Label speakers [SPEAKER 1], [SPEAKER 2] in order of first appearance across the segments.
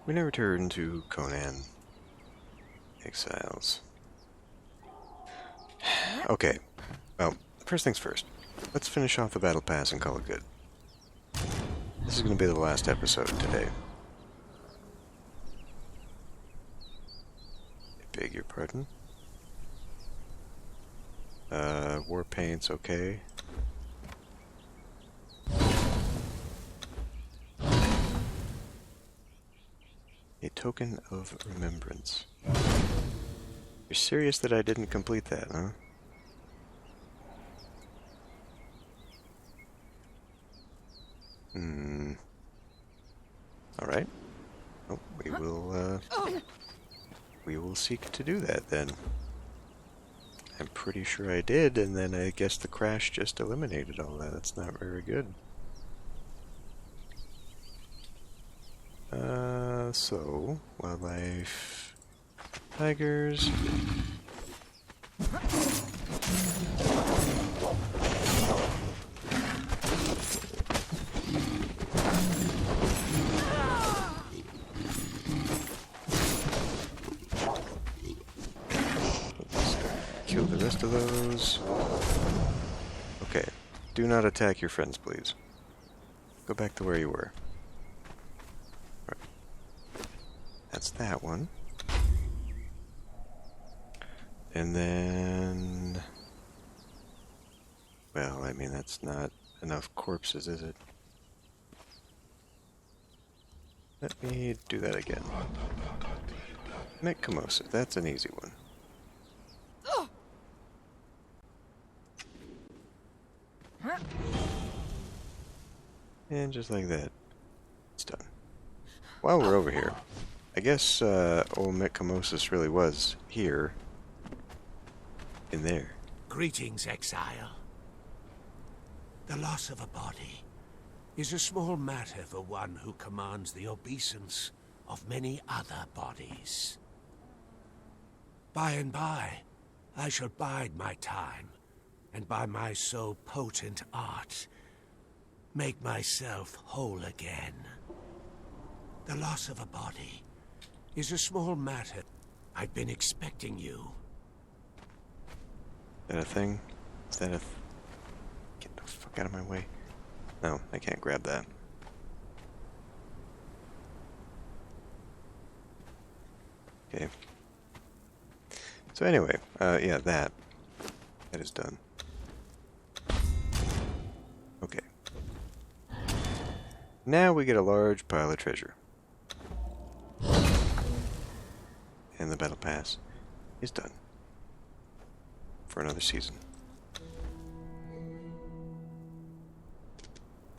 [SPEAKER 1] We now return to Conan Exiles. Okay, well, first things first. Let's finish off the Battle Pass and call it good. This is going to be the last episode today. I beg your pardon. War paint's okay. A token of remembrance. You're serious that I didn't complete that, huh? Alright. Oh, we will seek to do that then. I'm pretty sure I did, and then I guess the crash just eliminated all that. That's not very good. So, wildlife, tigers. Kill the rest of those. Okay, do not attack your friends, please. Go back to where you were. That's that one. And then... well, I mean, that's not enough corpses, is it? Let me do that again. Mechcamosa, that's an easy one. And just like that, it's done. While we're over here, I guess old Mechcamosis really was here. In there.
[SPEAKER 2] Greetings, exile. The loss of a body is a small matter for one who commands the obeisance of many other bodies. By and by, I shall bide my time, and by my so potent art, make myself whole again. The loss of a body is a small matter. I've been expecting you.
[SPEAKER 1] Is that a thing? Is that a... get the fuck out of my way. No, I can't grab that. Okay. So anyway, yeah, that is done. Okay. Now we get a large pile of treasure. And the battle pass is done. For another season.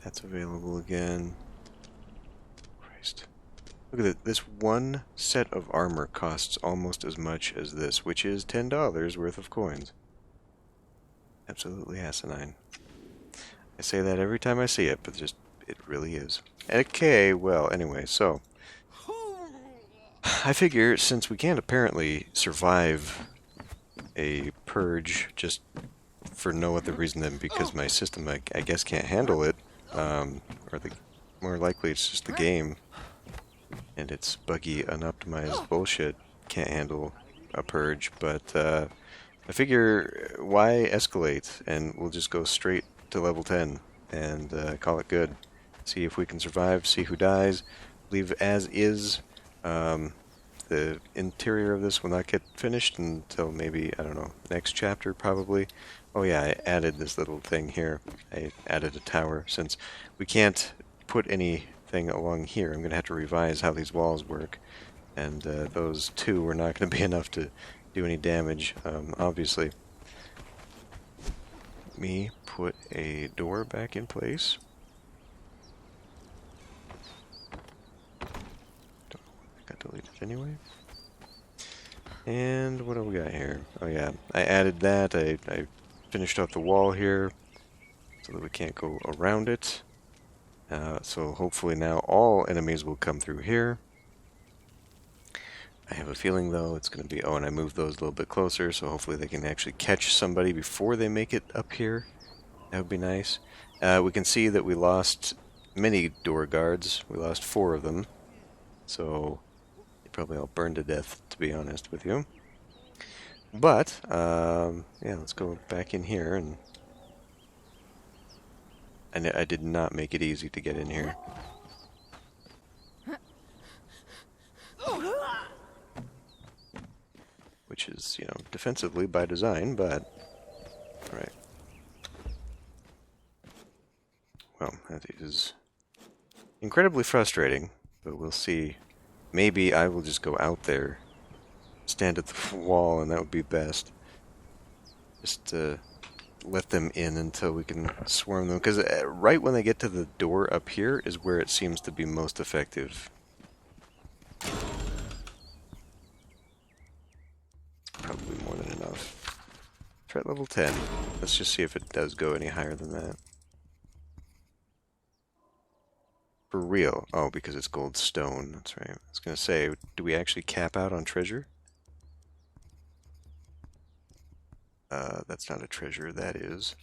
[SPEAKER 1] That's available again. Christ. Look at it. This one set of armor costs almost as much as this, which is $10 worth of coins. Absolutely asinine. I say that every time I see it, but just, it really is. Okay, well, anyway, so. I figure since we can't apparently survive a purge just for no other reason than because my system, I guess, can't handle it, or more likely it's just the game and its buggy, unoptimized bullshit can't handle a purge, but I figure why escalate, and we'll just go straight to level 10 and call it good. See if we can survive, see who dies, leave as is. The interior of this will not get finished until maybe, I don't know, next chapter probably. Oh yeah, I added this little thing here. I added a tower. Since we can't put anything along here, I'm going to have to revise how these walls work. And those two are not going to be enough to do any damage, obviously. Let me put a door back in place. Got deleted anyway. And what do we got here? Oh yeah, I added that. I finished up the wall here so that we can't go around it. So hopefully now all enemies will come through here. I have a feeling though it's going to be... oh, and I moved those a little bit closer, so hopefully they can actually catch somebody before they make it up here. That would be nice. We can see that we lost many door guards. We lost 4 of them. So they probably all burned to death, to be honest with you. But, yeah, let's go back in here. And I did not make it easy to get in here. Which is, you know, defensively by design, but... Alright. Well, that is incredibly frustrating, but we'll see. Maybe I will just go out there, stand at the wall, and that would be best. Just let them in until we can swarm them. Because right when they get to the door up here is where it seems to be most effective. Probably more than enough. Try level 10. Let's just see if it does go any higher than that. For real. Oh, because it's gold stone. That's right. I was going to say, do we actually cap out on treasure? That's not a treasure. That is.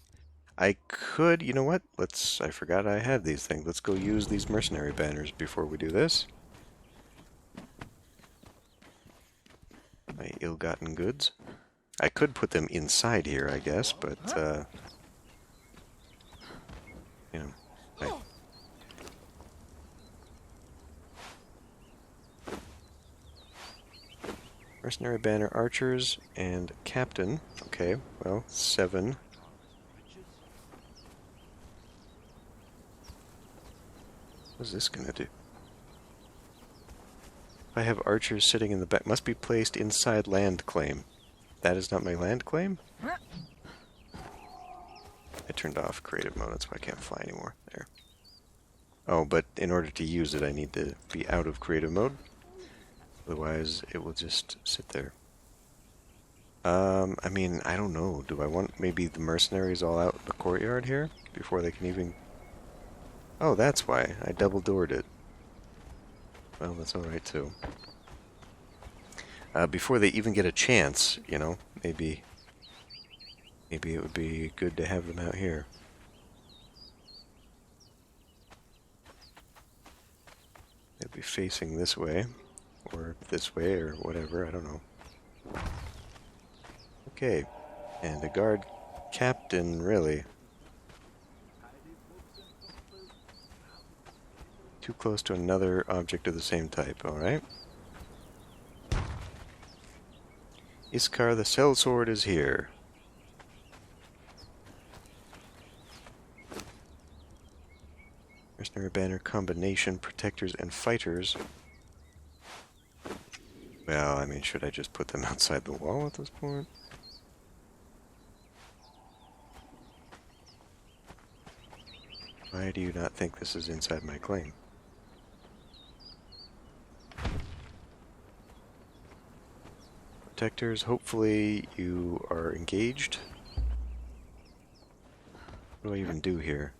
[SPEAKER 1] I could, you know what? I forgot I had these things. Let's go use these mercenary banners before we do this. My ill-gotten goods. I could put them inside here, I guess, but, you know, mercenary banner archers and captain. Okay, well, 7. What's this gonna do? If I have archers sitting in the back, must be placed inside land claim. That is not my land claim? I turned off creative mode, that's why I can't fly anymore. There. Oh, but in order to use it, I need to be out of creative mode. Otherwise, it will just sit there. I mean, I don't know. Do I want maybe the mercenaries all out in the courtyard here? Before they can even... Oh, that's why. I double-doored it. Well, that's alright, too. Before they even get a chance, you know, maybe it would be good to have them out here. They'd be facing this way, or this way, or whatever, I don't know. Okay, and a guard captain, really. Too close to another object of the same type, alright. Iskar the Sellsword is here. Mercenary banner combination, protectors and fighters. Well, I mean, should I just put them outside the wall at this point? Why do you not think this is inside my claim? Protectors, hopefully you are engaged. What do I even do here?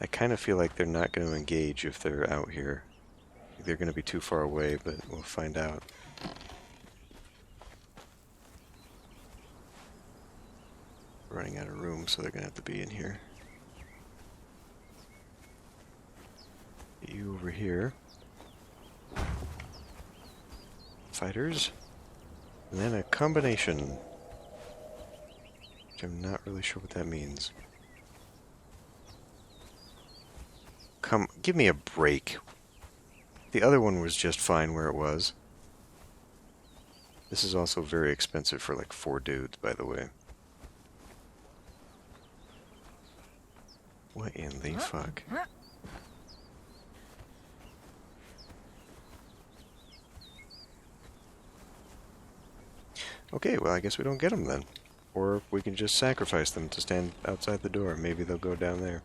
[SPEAKER 1] I kind of feel like they're not going to engage if they're out here. They're going to be too far away, but we'll find out. Running out of room, so they're going to have to be in here. Get you over here. Fighters. And then a combination. Which I'm not really sure what that means. Come, give me a break. The other one was just fine where it was. This is also very expensive for like 4 dudes, by the way. What in the fuck? Okay, well I guess we don't get them then. Or we can just sacrifice them to stand outside the door. Maybe they'll go down there.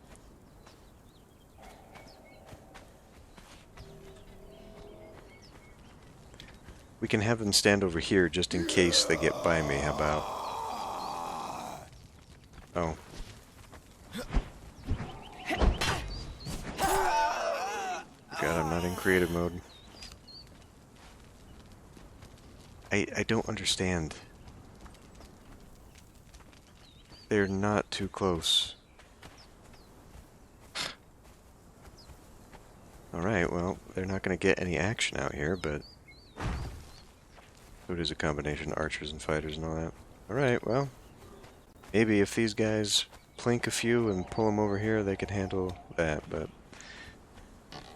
[SPEAKER 1] We can have them stand over here just in case they get by me. How about? Oh. God, I'm not in creative mode. I don't understand. they're not too close. Alright, well, they're not going to get any action out here, but... So it is a combination of archers and fighters and all that. Alright, well... Maybe if these guys plink a few and pull them over here, they can handle that, but...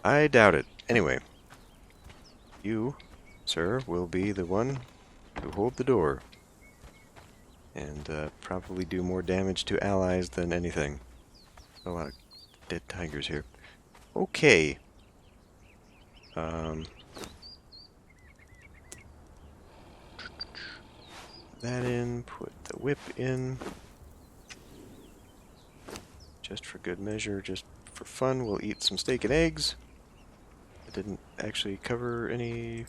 [SPEAKER 1] I doubt it. Anyway. You, sir, will be the one to hold the door. And probably do more damage to allies than anything. A lot of dead tigers here. Okay. That in, put the whip in. Just for good measure, just for fun, we'll eat some steak and eggs. I didn't actually cover any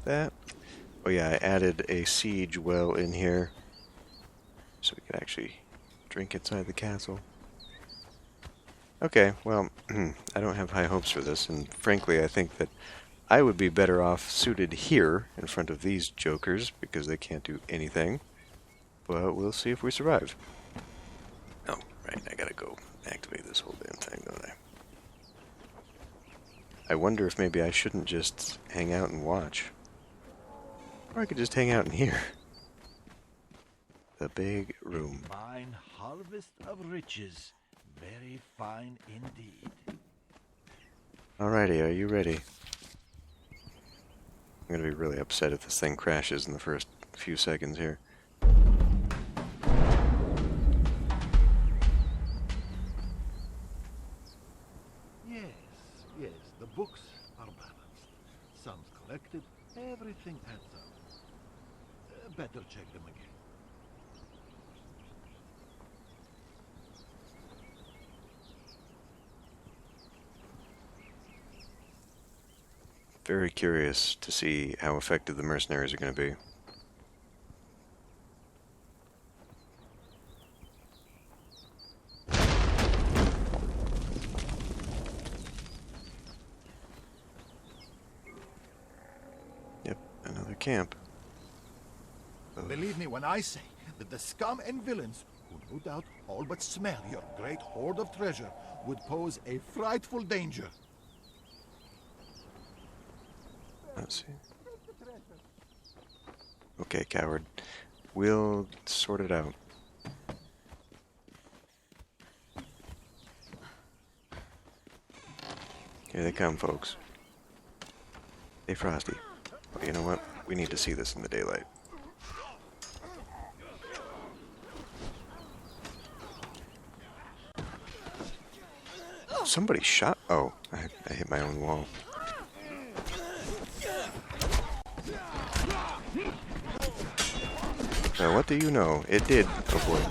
[SPEAKER 1] that. Oh yeah, I added a siege well in here so we could actually drink inside the castle. Okay, well, I don't have high hopes for this, and frankly I think that I would be better off suited here in front of these jokers because they can't do anything. But we'll see if we survive. Oh, right, I gotta go activate this whole damn thing, don't I? I wonder if maybe I shouldn't just hang out and watch. Or I could just hang out in here. The big room.
[SPEAKER 3] Fine harvest of riches. Very fine indeed.
[SPEAKER 1] Alrighty, are you ready? I'm gonna be really upset if this thing crashes in the first few seconds here.
[SPEAKER 3] Yes, the books are balanced. Sums collected, everything adds up. Better check them again.
[SPEAKER 1] Very curious to see how effective the mercenaries are going to be. Yep, another camp.
[SPEAKER 3] Believe me when I say that the scum and villains, who no doubt all but smell your great hoard of treasure, would pose a frightful danger.
[SPEAKER 1] Let's see. Okay, coward. We'll sort it out. Here they come, folks. Hey, Frosty. Well, you know what? We need to see this in the daylight. Somebody shot... Oh, I hit my own wall. What do you know? It did. Oh boy.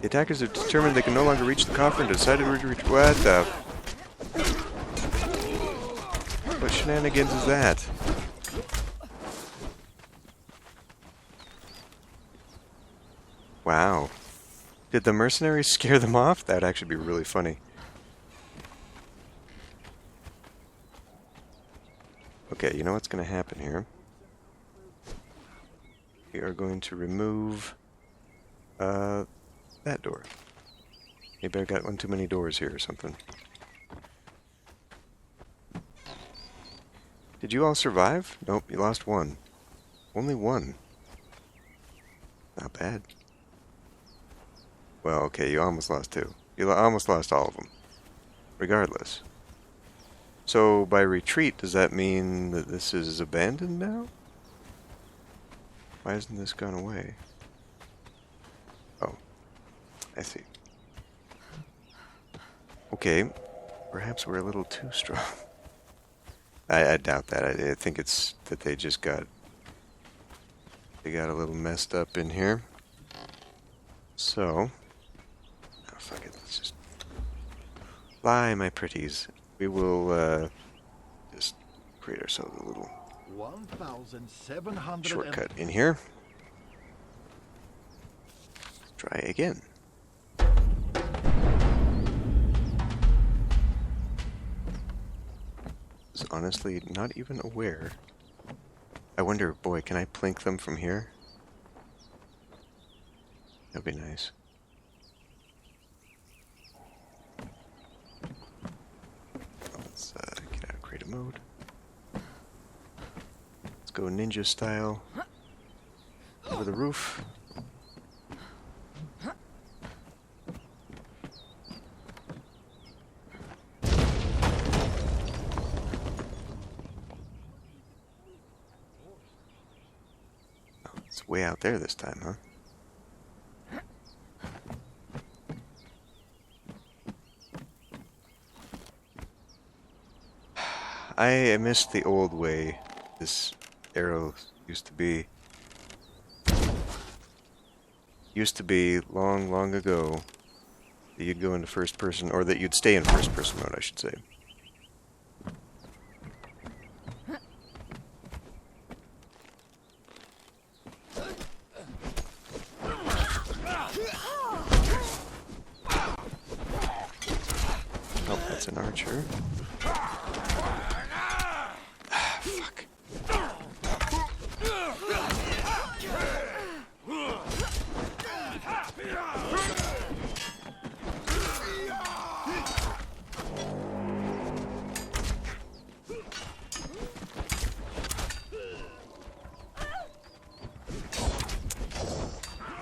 [SPEAKER 1] The attackers have determined they can no longer reach the coffer and decided to retreat. What the... What shenanigans is that? Wow. Did the mercenaries scare them off? That'd actually be really funny. Okay, you know what's going to happen here? We are going to remove that door. Maybe I've got one too many doors here or something. Did you all survive? Nope, you lost one. Only one. Not bad. Well, okay, you almost lost two. You almost lost all of them. Regardless. So, by retreat, does that mean that this is abandoned now? Why hasn't this gone away? Oh, I see. Okay, perhaps we're a little too strong. I doubt that. I think it's that they just got... They got a little messed up in here. So... Oh, fuck it, let's just... Fly, my pretties. We will, just create ourselves a little
[SPEAKER 3] 1,700
[SPEAKER 1] shortcut in here. Try again. Was honestly not even aware I wonder, boy, can I plink them from here? That'd be nice. Let's get out of creative mode. Let's go ninja style over the roof. Oh, it's way out there this time, huh? I missed the old way this arrow used to be. Used to be long, long ago that you'd go into first person, or that you'd stay in first person mode, I should say. Oh, that's an archer. Fuck.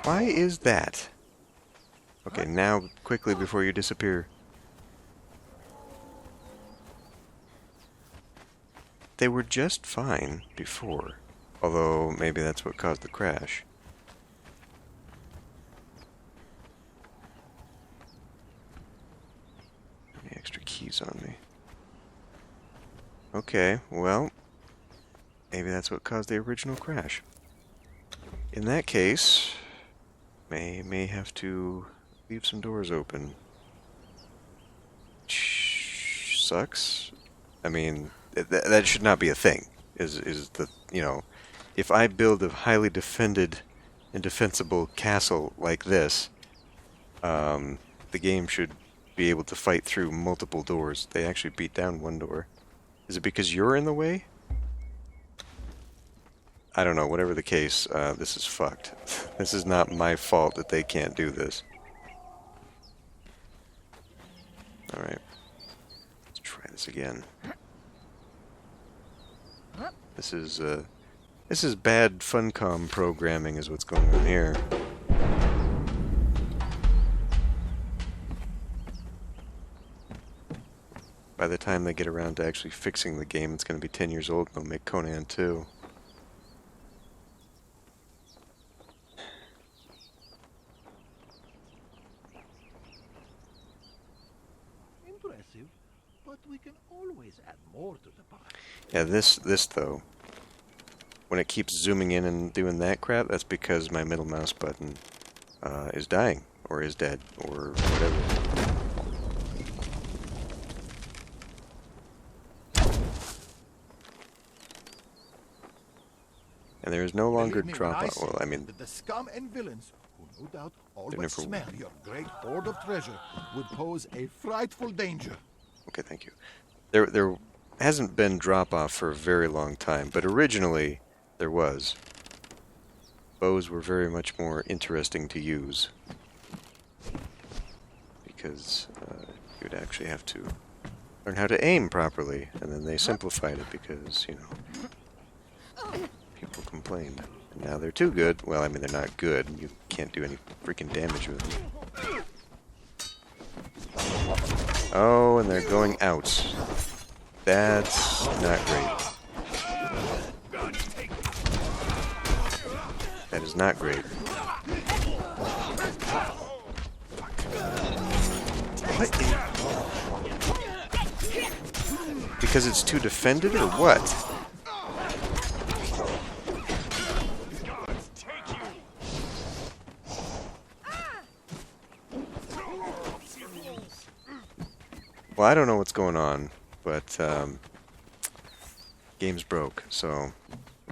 [SPEAKER 1] Why is that? Okay, now quickly before you disappear. They were just fine before, although maybe that's what caused the crash. Any extra keys on me? Okay, well, maybe that's what caused the original crash. In that case, may have to leave some doors open. Sucks. I mean, that should not be a thing. Is the, you know, if I build a highly defended and defensible castle like this, the game should be able to fight through multiple doors. They actually beat down one door. Is it because you're in the way? I don't know. Whatever the case, this is fucked. This is not my fault that they can't do this. Alright. Let's try this again. This is bad Funcom programming is what's going on here. By the time they get around to actually fixing the game, it's going to be 10 years old and they'll make Conan 2.
[SPEAKER 3] Impressive, but we can always add more to the pie.
[SPEAKER 1] Yeah, this though, when it keeps zooming in and doing that crap, that's because my middle mouse button is dying, or is dead, or whatever. And there is no longer
[SPEAKER 3] Believe me
[SPEAKER 1] drop
[SPEAKER 3] when I
[SPEAKER 1] off. Well, I
[SPEAKER 3] say
[SPEAKER 1] mean,
[SPEAKER 3] that the scum and villains, who no doubt all
[SPEAKER 1] They're
[SPEAKER 3] but
[SPEAKER 1] never-
[SPEAKER 3] smell your great hoard of treasure, would pose a frightful danger.
[SPEAKER 1] okay, thank you. There hasn't been drop off for a very long time, but originally there was. Bows were very much more interesting to use because you'd actually have to learn how to aim properly, and then they simplified it because, you know, people complained. And now they're too good. Well, I mean, they're not good. You can't do any freaking damage with them. Oh, and they're going out. That's not great. That is not great. What? Because it's too defended, or what? Well, I don't know what's going on, but game's broke, so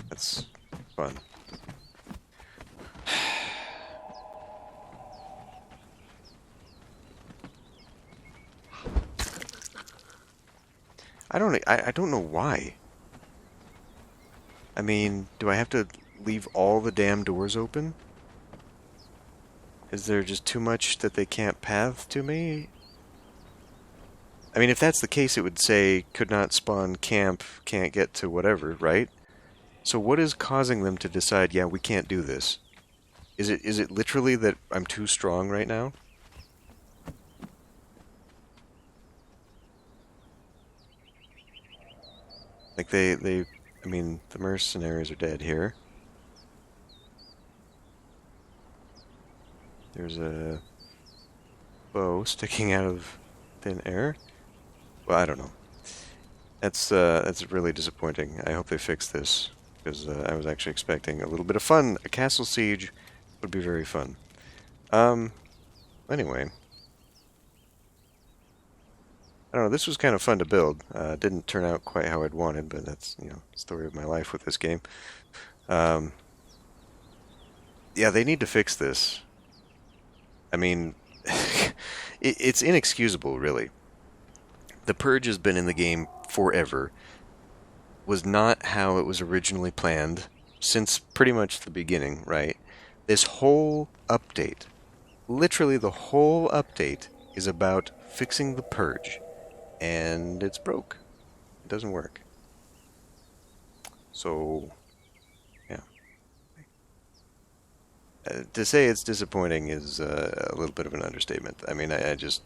[SPEAKER 1] that's fun. I don't know why. I mean, do I have to leave all the damn doors open? Is there just too much that they can't path to me? I mean, if that's the case, it would say, could not spawn camp, can't get to whatever, right? So what is causing them to decide, yeah, we can't do this? Is it literally that I'm too strong right now? Like I mean, the mercenaries are dead here. There's a bow sticking out of thin air. Well, I don't know. That's really disappointing. I hope they fix this, because I was actually expecting a little bit of fun. A castle siege would be very fun. Anyway. I don't know, this was kind of fun to build. Didn't turn out quite how I'd wanted, but that's, you know, the story of my life with this game. Yeah, they need to fix this. I mean, it's inexcusable, really. The Purge has been in the game forever. Was not how it was originally planned since pretty much the beginning, right? This whole update, literally the whole update, is about fixing the Purge. And it's broke. It doesn't work. So, yeah. To say it's disappointing is a little bit of an understatement. I mean, I just...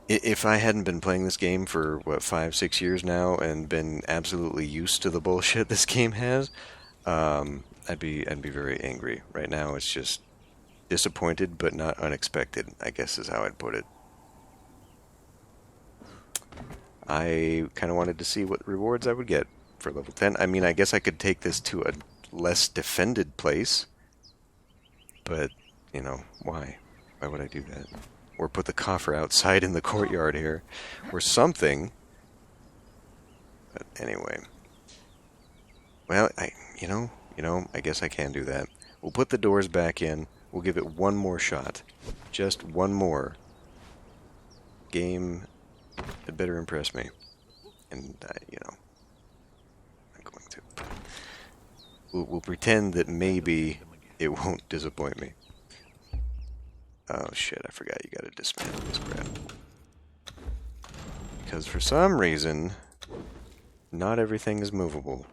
[SPEAKER 1] If I hadn't been playing this game for, what, 5-6 years now, and been absolutely used to the bullshit this game has, I'd be very angry. Right now, it's just disappointed, but not unexpected, I guess is how I'd put it. I kind of wanted to see what rewards I would get for level 10. I mean, I guess I could take this to a less defended place. But, you know, why? Why would I do that? Or put the coffer outside in the courtyard here. Or something. But anyway. Well, you know, I guess I can do that. We'll put the doors back in. We'll give it one more shot. Just one more. Game had better impress me. And, you know, I'm going to. We'll pretend that maybe it won't disappoint me. Oh shit, I forgot you gotta dismantle this crap. Because for some reason, not everything is movable.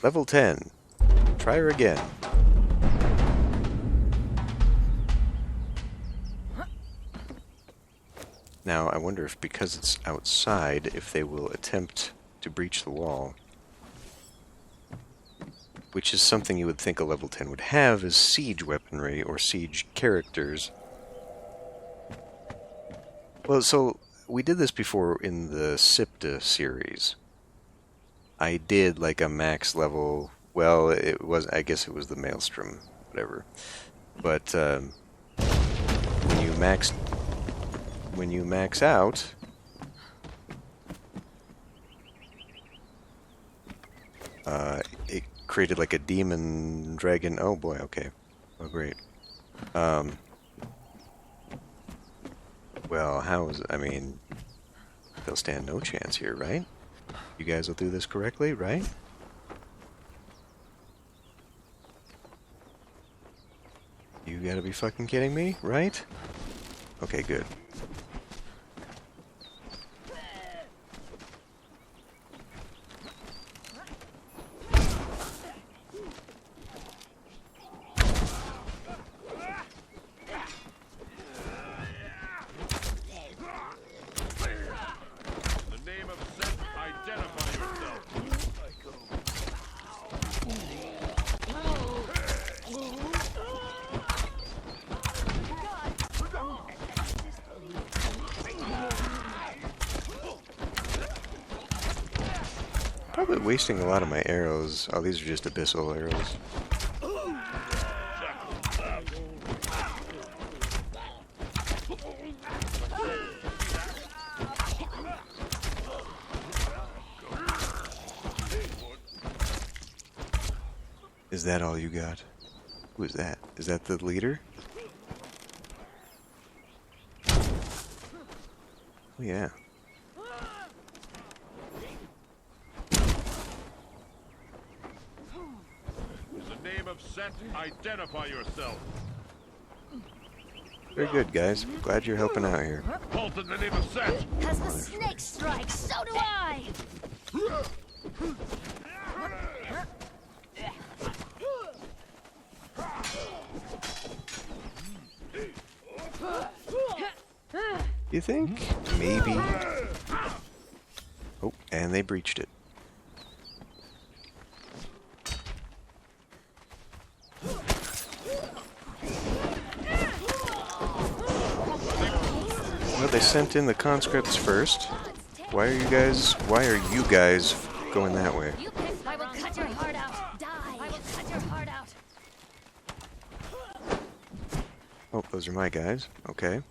[SPEAKER 1] Level 10. Try her again. Now, I wonder if because it's outside, if they will attempt to breach the wall. Which is something you would think a level 10 would have, is siege weaponry or siege characters. Well, so we did this before in the Sipta series. I did like a max level, well, it was, I guess it was the Maelstrom, whatever. But when you max out, it created like a demon dragon. Oh boy, okay. Oh great. Well, I mean, they'll stand no chance here, right? You guys will do this correctly, right? You gotta be fucking kidding me, right? Okay, good. Probably wasting a lot of my arrows. Oh, these are just abyssal arrows. Is that all you got? Who is that? Is that the leader? Oh, yeah.
[SPEAKER 4] In the name of Set, identify yourself.
[SPEAKER 1] Very good, guys. Glad you're helping out here.
[SPEAKER 4] Halt in the name of Set.
[SPEAKER 5] As the snake strikes, so do I!
[SPEAKER 1] You think? Maybe. Oh, and they breached it. Well, they sent in the conscripts first. Why are you guys going that way?
[SPEAKER 5] You pick, I will cut your heart out. Die. I will cut your heart out.
[SPEAKER 1] Oh, those are my guys. Okay.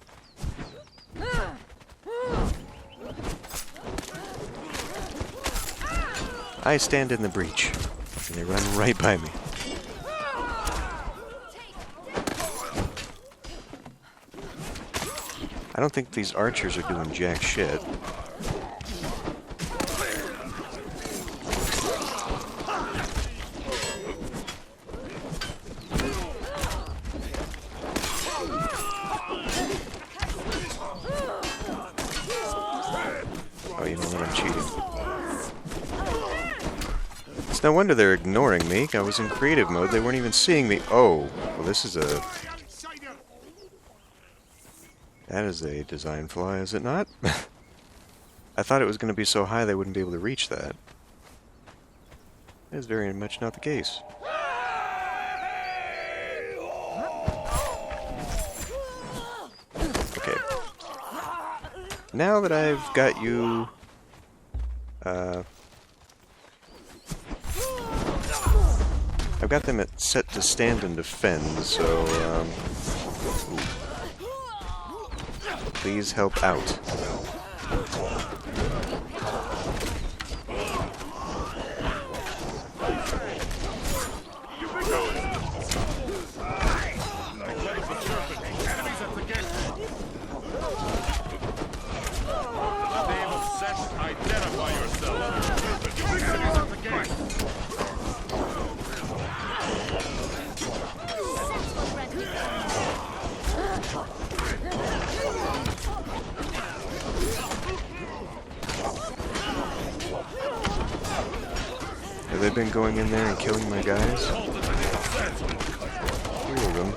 [SPEAKER 1] I stand in the breach, and they run right by me. I don't think these archers are doing jack shit. Oh, you know what? I'm cheating. It's no wonder they're ignoring me. I was in creative mode. They weren't even seeing me. Oh, well, this is a... That is a design flaw, is it not? I thought it was going to be so high they wouldn't be able to reach that. That is very much not the case. Okay. Now that I've got you... I've got them set to stand and defend, so... ooh. Please help out. Have they been going in there and killing my guys? 2 of them.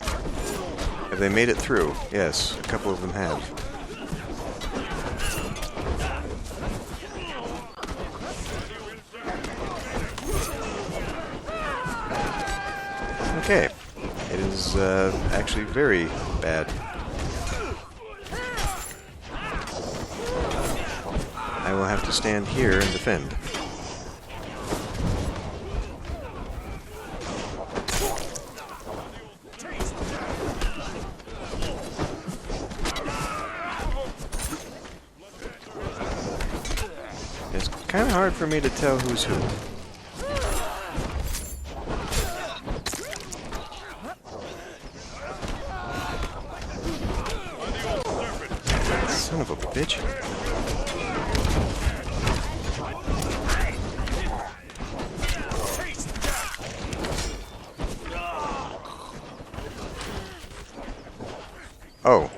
[SPEAKER 1] Have they made it through? Yes, a couple of them have. Okay. It is actually very bad. I will have to stand here and defend. It's kind of hard for me to tell who's who. Son of a bitch. Oh,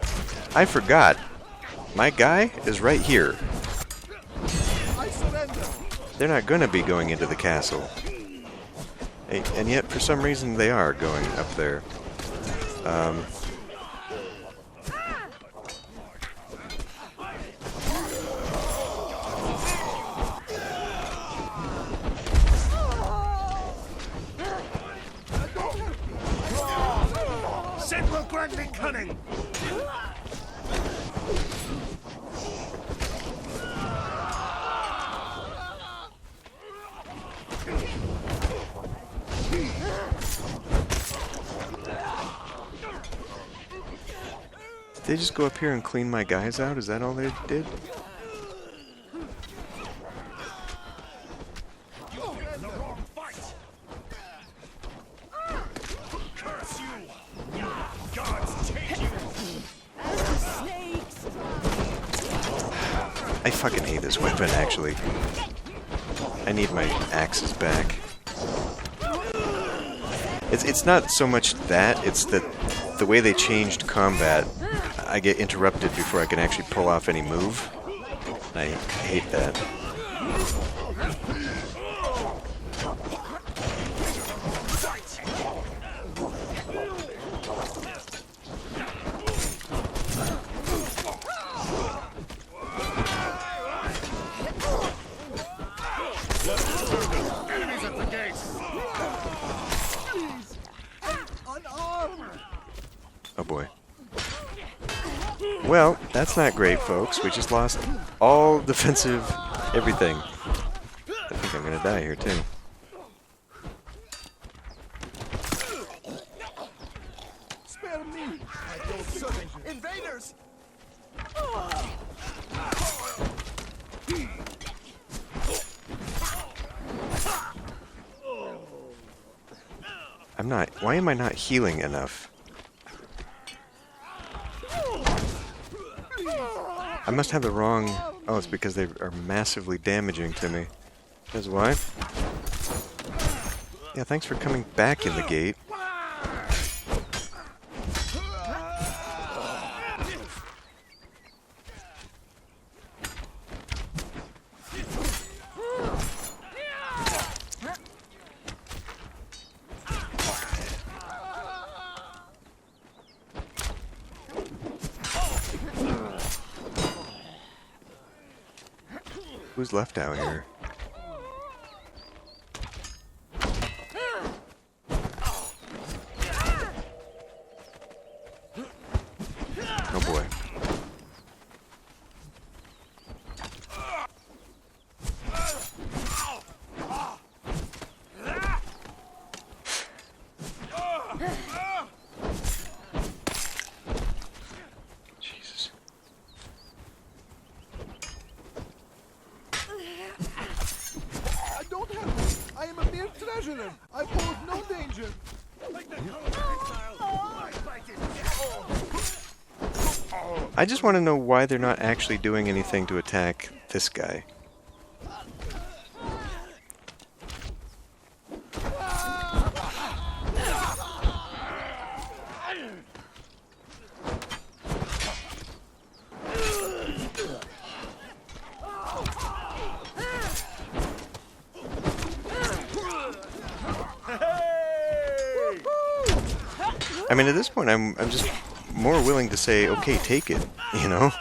[SPEAKER 1] I forgot. My guy is right here. They're not going to be going into the castle. And yet, for some reason, they are going up there.
[SPEAKER 2] Set will grant me cunning!
[SPEAKER 1] Did they just go up here and clean my guys out? Is that all they did? I fucking hate this weapon, actually. I need my axes back. It's not so much that, it's that the way they changed combat, I get interrupted before I can actually pull off any move. I hate that.
[SPEAKER 4] Enemies at the gates!
[SPEAKER 1] Oh boy. Well, that's not great, folks. We just lost all defensive everything. I think I'm gonna die here, too.
[SPEAKER 3] Spare me! Invaders!
[SPEAKER 1] I'm not... Why am I not healing enough? I must have the wrong... Oh, it's because they are massively damaging to me. That's why. Yeah, thanks for coming back in the gate. Who's left out here? Oh boy. Jesus.
[SPEAKER 3] I don't have... I am a mere treasurer. I pose no danger.
[SPEAKER 1] I just want to know why they're not actually doing anything to attack this guy. I mean, at this point, I'm just more willing to say, okay, take it, you know?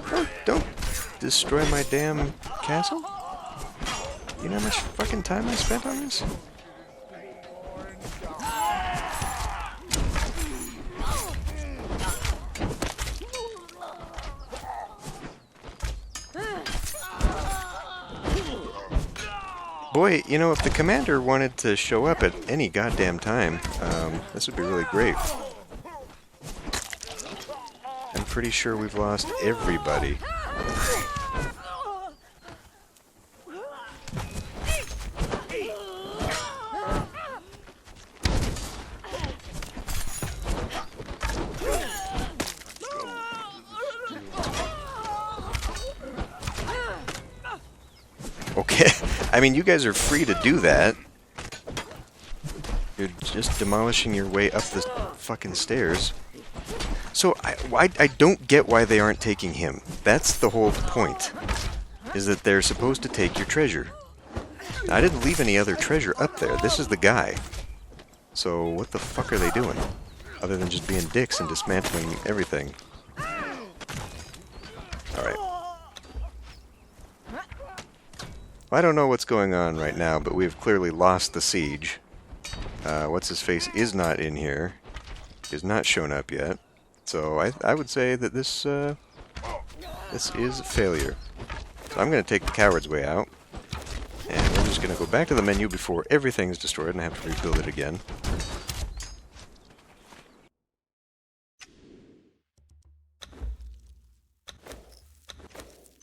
[SPEAKER 1] Oh, don't destroy my damn castle? You know how much fucking time I spent on this? Boy, you know, if the commander wanted to show up at any goddamn time, this would be really great. I'm pretty sure we've lost everybody. Okay, I mean, you guys are free to do that. You're just demolishing your way up the fucking stairs. So, I don't get why they aren't taking him. That's the whole point. Is that they're supposed to take your treasure. I didn't leave any other treasure up there. This is the guy. So, what the fuck are they doing? Other than just being dicks and dismantling everything. Alright. I don't know what's going on right now, but we've clearly lost the siege. What's-his-face is not in here. Is not shown up yet. So I would say that this is a failure. So I'm going to take the coward's way out. And we're just going to go back to the menu before everything is destroyed and I have to rebuild it again.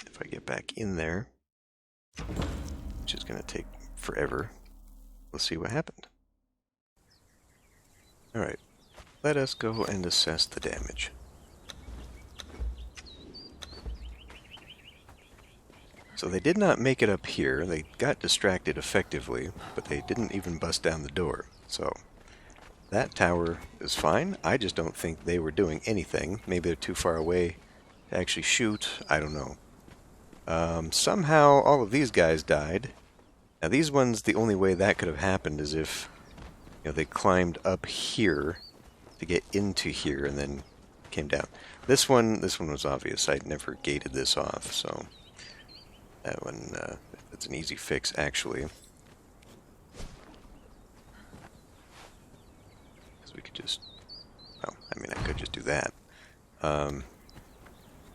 [SPEAKER 1] If I get back in there, which is going to take forever, we'll see what happened. Alright, let us go and assess the damage. So they did not make it up here. They got distracted effectively, but they didn't even bust down the door. So that tower is fine. I just don't think they were doing anything. Maybe they're too far away to actually shoot. I don't know. Somehow all of these guys died. Now these ones, the only way that could have happened is if, you know, they climbed up here to get into here and then came down. This one was obvious. I'd never gated this off, so that one, that's an easy fix actually. Because we could just, well, I mean, I could just do that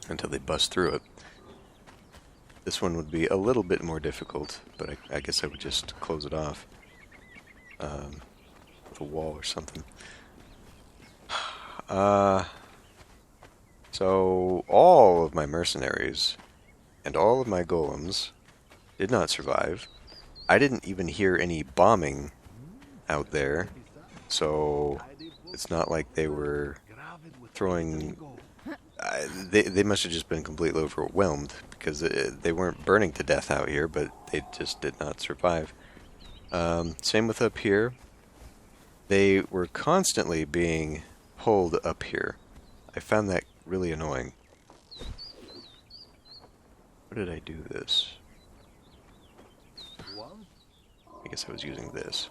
[SPEAKER 1] until they bust through it. This one would be a little bit more difficult, but I guess I would just close it off with a wall or something. So all of my mercenaries and all of my golems did not survive. I didn't even hear any bombing out there, so it's not like they were throwing... They must have just been completely overwhelmed, because they weren't burning to death out here, but they just did not survive. Same with up here. They were constantly being pulled up here. I found that really annoying. Where did I do this? I guess I was using this.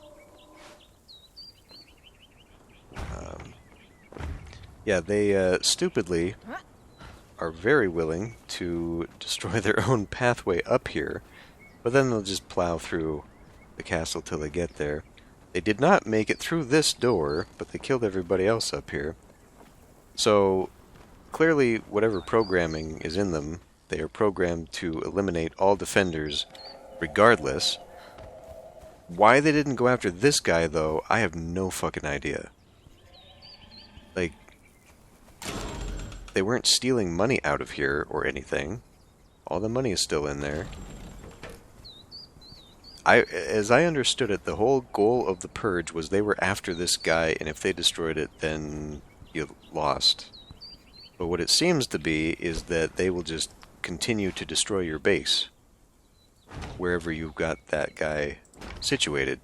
[SPEAKER 1] Yeah, they stupidly are very willing to destroy their own pathway up here, but then they'll just plow through the castle till they get there. They did not make it through this door, but they killed everybody else up here. So, clearly, whatever programming is in them, they are programmed to eliminate all defenders regardless. Why they didn't go after this guy, though, I have no fucking idea. Like, they weren't stealing money out of here or anything. All the money is still in there. As I understood it, the whole goal of the purge was they were after this guy, and if they destroyed it, then you lost. But what it seems to be is that they will just continue to destroy your base wherever you've got that guy situated.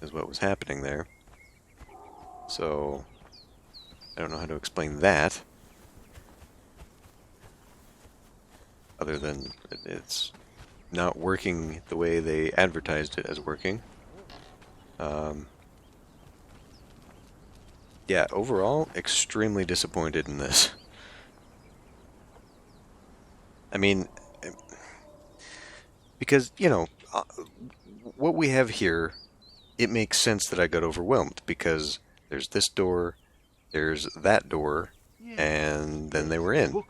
[SPEAKER 1] Is what was happening there. So I don't know how to explain that, other than it's not working the way they advertised it as working. Yeah, overall, extremely disappointed in this. I mean, because, you know, what we have here, it makes sense that I got overwhelmed, because there's this door, there's that door, and then they were in.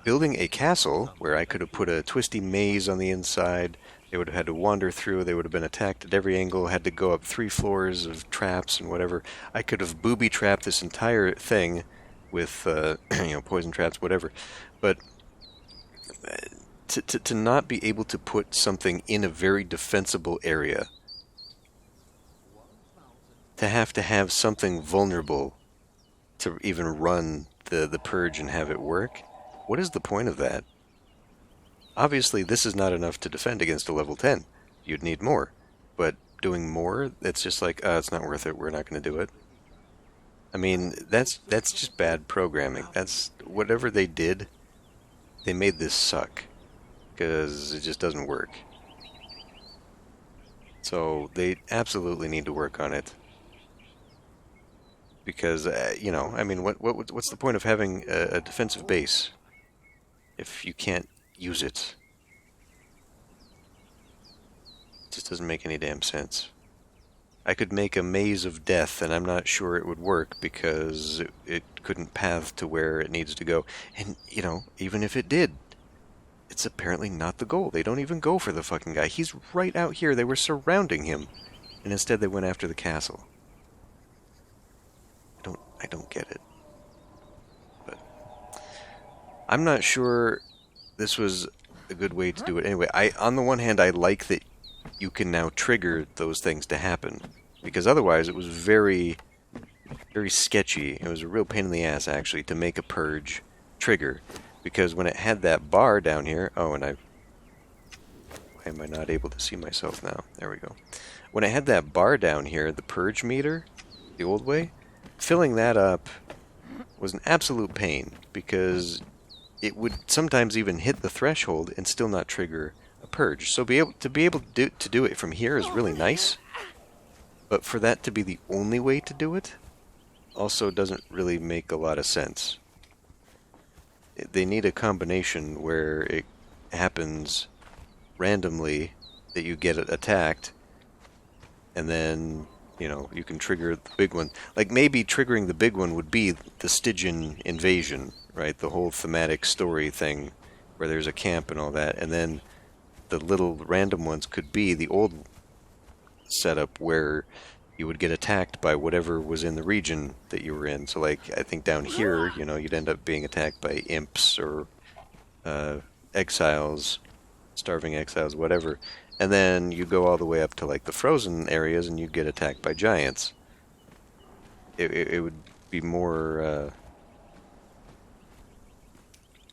[SPEAKER 1] Building a castle where I could have put a twisty maze on the inside, they would have had to wander through, they would have been attacked at every angle, had to go up 3 floors of traps and whatever. I could have booby-trapped this entire thing with, you know, poison traps, whatever. But to not be able to put something in a very defensible area, to have something vulnerable to even run the purge and have it work, what is the point of that? Obviously, this is not enough to defend against a level 10. You'd need more. But doing more, it's just like, it's not worth it, we're not going to do it. I mean, that's just bad programming. That's, whatever they did, they made this suck. Because it just doesn't work. So, they absolutely need to work on it. Because, you know, I mean, what's the point of having a defensive base if you can't use it? It just doesn't make any damn sense. I could make a maze of death, and I'm not sure it would work because it couldn't path to where it needs to go. And, you know, even if it did, it's apparently not the goal. They don't even go for the fucking guy. He's right out here. They were surrounding him, and instead they went after the castle. I don't get it. But I'm not sure this was a good way to do it anyway. On the one hand, I like that you can now trigger those things to happen. because otherwise it was very, very sketchy. It was a real pain in the ass, actually, to make a purge trigger, because when it had that bar down here, oh, and why am I not able to see myself now? There we go. When it had that bar down here, the purge meter, the old way, filling that up was an absolute pain, because it would sometimes even hit the threshold and still not trigger a purge. So to be able to do it from here is really nice, but for that to be the only way to do it also doesn't really make a lot of sense. They need a combination where it happens randomly that you get attacked, and then, you know, you can trigger the big one. Like, maybe triggering the big one would be the Stygian invasion, right? The whole thematic story thing where there's a camp and all that, and then the little random ones could be the old setup where you would get attacked by whatever was in the region that you were in. So, like, I think down here, you know, you'd end up being attacked by imps or exiles, starving exiles, whatever. And then you go all the way up to, like, the frozen areas and you get attacked by giants. It would be more,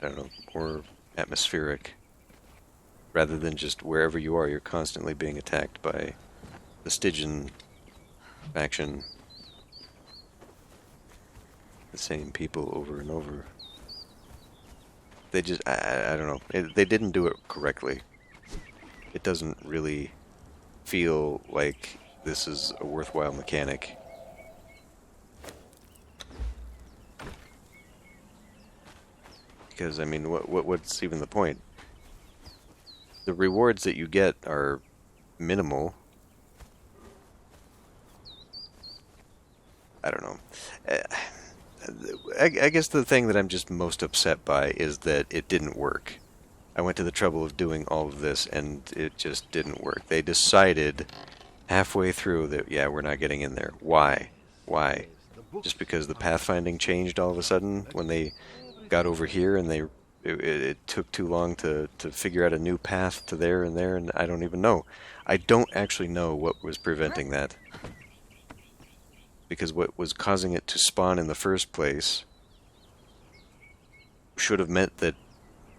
[SPEAKER 1] I don't know, more atmospheric, rather than just wherever you are, you're constantly being attacked by the Stygian faction, the same people over and over. They just, I don't know, they didn't do it correctly. It doesn't really feel like this is a worthwhile mechanic. Because, I mean, what's even the point? The rewards that you get are minimal. I don't know. I guess the thing that I'm just most upset by is that it didn't work. I went to the trouble of doing all of this, and it just didn't work. They decided halfway through that, yeah, we're not getting in there. Why? Why? Just because the pathfinding changed all of a sudden when they got over here, and it took too long to figure out a new path to there, and I don't even know. I don't actually know what was preventing that. Because what was causing it to spawn in the first place should have meant that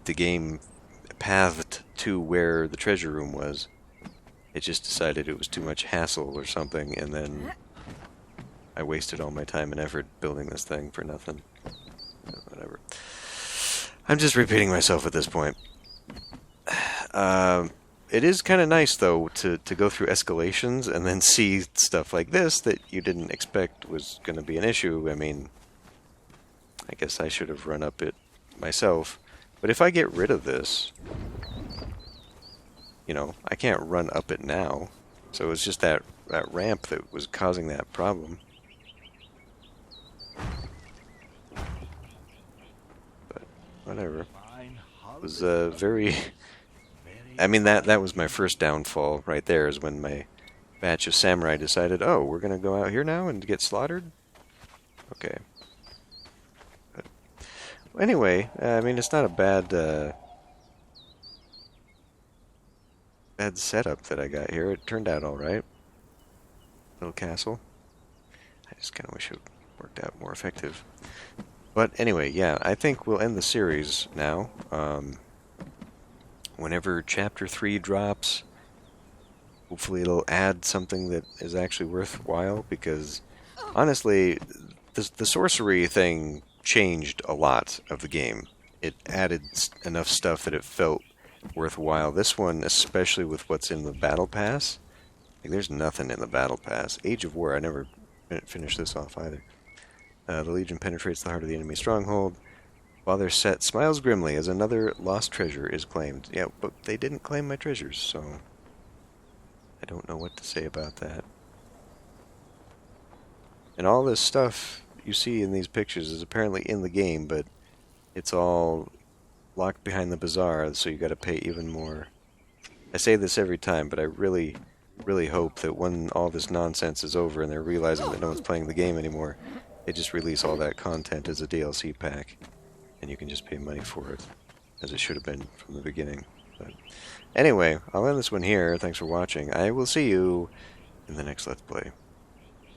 [SPEAKER 1] the game pathed to where the treasure room was. It just decided it was too much hassle or something, and then I wasted all my time and effort building this thing for nothing. Whatever. I'm just repeating myself at this point. It is kind of nice, though, to go through escalations and then see stuff like this that you didn't expect was going to be an issue. I mean, I guess I should have run up it myself. But if I get rid of this, you know, I can't run up it now. So it's just that ramp that was causing that problem. But whatever. It was very... I mean, that was my first downfall right there, is when my batch of samurai decided, oh, we're going to go out here now and get slaughtered? Okay. But anyway, I mean, it's not a bad setup that I got here. It turned out alright. Little castle. I just kind of wish it worked out more effective. But anyway, yeah, I think we'll end the series now. Whenever Chapter 3 drops, hopefully it'll add something that is actually worthwhile, because honestly, the sorcery thing changed a lot of the game. It added enough stuff that it felt worthwhile. This one, especially with what's in the Battle Pass, like, there's nothing in the Battle Pass. Age of War, I never finished this off either. The Legion penetrates the heart of the enemy stronghold. Father Set smiles grimly as another lost treasure is claimed. Yeah, but they didn't claim my treasures, so I don't know what to say about that. And all this stuff you see in these pictures is apparently in the game, but it's all locked behind the bazaar, so you gotta pay even more. I say this every time, but I really, really hope that when all this nonsense is over and they're realizing that no one's playing the game anymore, they just release all that content as a DLC pack. And you can just pay money for it, as it should have been from the beginning. But anyway, I'll end this one here. Thanks for watching. I will see you in the next Let's Play.